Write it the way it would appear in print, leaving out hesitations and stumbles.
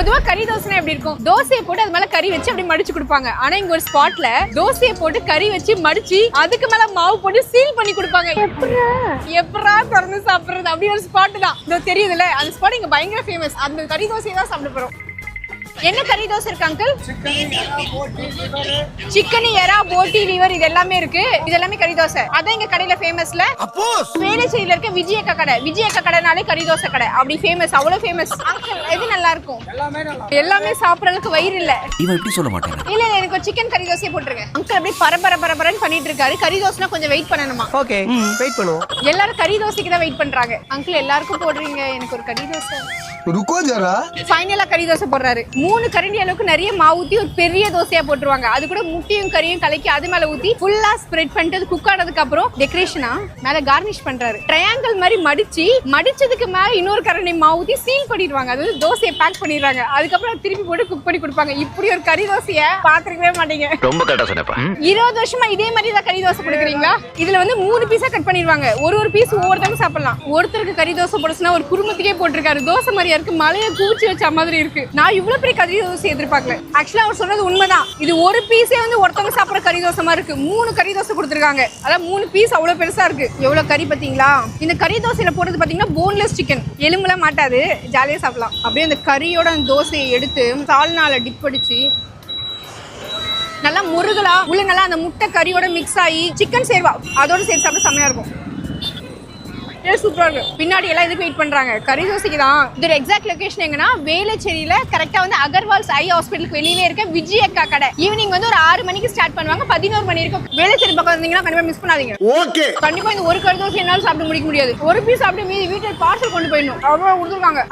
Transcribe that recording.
பொதுவா கறி தோசை எப்படி இருக்கும்? தோசையை போட்டு அது மேல கறி வச்சு அப்படி மடிச்சு கொடுப்பாங்க. ஆனா இங்க ஒரு ஸ்பாட்ல தோசையை போட்டு கறி வச்சு மடிச்சு அதுக்கு மேல மாவு போட்டு சீல் பண்ணி கொடுப்பாங்க. எப்பரா திறந்து சாப்பிடுறது அப்படி ஒரு ஸ்பாட் தான். இதோ தெரியுதுல, அந்த ஸ்பாட் இங்க பயங்கர ஃபேமஸ். அந்த கறி தோசையை தான் சாப்பிட போறோம். என்ன கறி தோசை இருக்கு அங்கிள்? சிக்கன், எறா, போட்டி, லிவர் இது எல்லாமே இருக்கு. இது எல்லாமே கறி தோசை. அதான் எங்க கடையில ஃபேமஸ்ல. வேலைச்சேரியில இருக்க விஜயக்கா கடை. விஜயக்கா கடைனாலே கறி தோசை கடை. அப்படி ஃபேமஸ், அவ்வளவு ஃபேமஸ். அங்கிள் எது நல்லா இருக்கும்? எல்லாமே சாப்பிடறதுக்கு வயிறு இல்ல. இவன் இப்படி சொல்ல மாட்டாங்க. இல்ல எனக்கு ஒரு சிக்கன் கறி தோசையை போட்டுருங்க. அங்கிள் அப்படியே பரபரன்னு பண்ணிட்டு இருக்காரு. கறி தோசைனா கொஞ்சம் வெயிட் பண்ணணுமா? ஓகே, வெயிட் பண்ணுவோம். எல்லாரும் கறி தோசைக்கு தான் வெயிட் பண்றாங்க. அங்கிள் எல்லாருக்கும் போடுறீங்க, எனக்கு ஒரு கறி தோசை. ருக்கோ ஜரா. ஃபைனலா கறி தோசை போடுறாரு. 3 கரண்டி அளவுக்கு நிறைய மாவு ஊத்தி ஒரு பெரிய தோசையா போட்டுருவாங்க. அது கூட முட்டையும் கறியும் கலக்கி அது மேல ஊத்தி ஃபுல்லா ஸ்ப்ரெட் பண்ணிட்டு குக் ஆனதுக்கு அப்புறம் டெக்கரேஷனா மேல கார்னிஷ் பண்றாரு. ட்ரையாங்கிள் மாதிரி மடிச்சதுக்கு மேல இன்னொரு கரண்டி மாவு ஊத்தி சீல் பண்ணிடுவாங்க. அதாவது தோசையை பேக் பண்ணிடுறாங்க. அதுக்கப்புறம் திருப்பி போட்டு குக் பண்ணி கொடுப்பாங்க. இப்படி ஒரு கறி தோசையை பாத்துருக்கவே மாட்டீங்க. ரொம்ப கரெக்டா சொன்னப்பா. 20 வருஷமா இதே மாதிரி தான் கறி தோசை கொடுக்குறீங்களா? இதுல வந்து 3 பீஸா கட் பண்ணிடுவாங்க. ஒரு பீஸ் ஒவ்வொருத்தரும் சாப்பிடலாம். ஒருத்தருக்கு கறி தோசை போடுச்சுன்னா ஒரு குடும்பத்துக்கே போட்டிருக்காரு. தோசை மாதிரி இருக்கு, மலையை கூச்சி வச்ச மாதிரி இருக்கு. நான் இவ்வளவு பெரிய கறி தோசை எதிர்பார்க்கல. ஆக்சுவலா அவர் சொன்னது உண்மைதான். இது ஒரு பீஸே வந்து ஒருத்தவங்க சாப்பிடுற கறி தோசை மாதிரி இருக்கு. 3 கறி தோசை கொடுத்துருக்காங்க. அதான் 3 பீஸ் அவ்வளவு பெருசா இருக்கு. எவ்வளவு கறி பாத்தீங்களா? இந்த கறி தோசையில போடுறது பாத்தீங்கன்னா போன்லெஸ் சிக்கன். எலும்புலாம் மாட்டாது, ஜாலியா சாப்பிடலாம். அப்படியே அந்த கறியோட அந்த தோசையை எடுத்து சால்னால டிப் அடிச்சு நல்லா முருகலா உள்ள நல்லா அந்த முட்டை கறியோட மிக்ஸ் ஆகி சிக்கன் சேர்வா அதோட சேர்த்து சாப்பிட செம்மையா இருக்கும். சூப்பரா இருக்கு. பின்னாடி எல்லாம் இதுக்கு வெயிட் பண்றாங்க. கறி தோசைக்கு தான். இதோட எக்ஸாக்ட் லொகேஷன் எங்கன்னா வேலைச்சேரியில கரெக்டா வந்து அகர்வால்ஸ் ஐ ஹாஸ்பிட்டலுக்கு வெளியே இருக்க விஜயக்கா கடை. ஈவினிங் வந்து ஒரு 6 மணிக்கு ஸ்டார்ட் பண்ணுவாங்க, 11 மணி இருக்கும். வேலைச்சேரி பக்கம் வந்தீங்கன்னா கண்டிப்பா மிஸ் பண்ணாதீங்க. ஓகே, கண்டிப்பா இந்த ஒரு கறி தோசை என்னால சாப்பிட முடிக்க முடியாது. ஒரு பீஸ் அப்படியே மீதி வீட்டுக்கு பார்சல் கொண்டு போயிடணும். அவ்வளவு கொடுத்துருக்காங்க.